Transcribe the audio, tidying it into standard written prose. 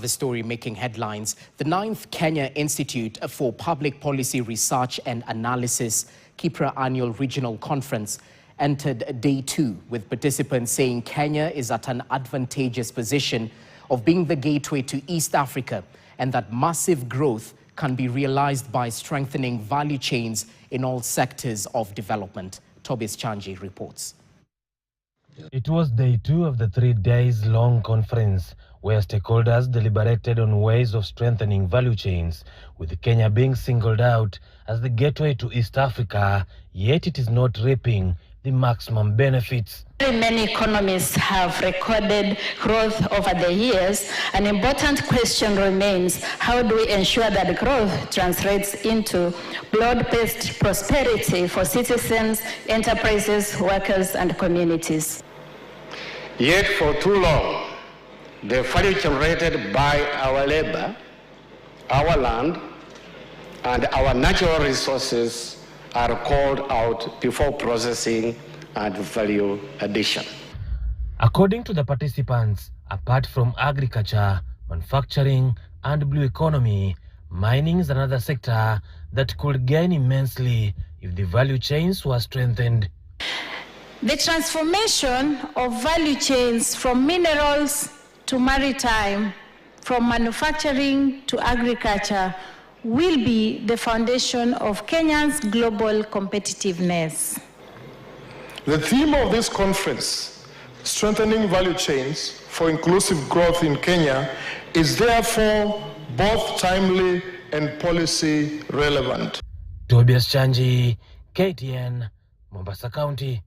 The story making headlines. The 9th Kenya Institute for Public Policy Research and Analysis, KIPRA Annual Regional Conference, entered day 2 with participants saying Kenya is at an advantageous position of being the gateway to East Africa and that massive growth can be realized by strengthening value chains in all sectors of development. Tobias Chanji reports. It was day 2 of the 3 days long conference, where stakeholders deliberated on ways of strengthening value chains, with Kenya being singled out as the gateway to East Africa, yet it is not reaping the maximum benefits. Very many economies have recorded growth over the years. An important question remains: how do we ensure that growth translates into broad-based prosperity for citizens, enterprises, workers, and communities? Yet for too long, the value generated by our labor, our land, and our natural resources are called out before processing and value addition. According to the participants, apart from agriculture, manufacturing, and blue economy, mining is another sector that could gain immensely if the value chains were strengthened. The transformation of value chains from minerals to maritime, from manufacturing to agriculture, will be the foundation of Kenya's global competitiveness. The theme of this conference, strengthening value chains for inclusive growth in Kenya, is therefore both timely and policy relevant. Tobias Chanji, KTN, Mombasa County.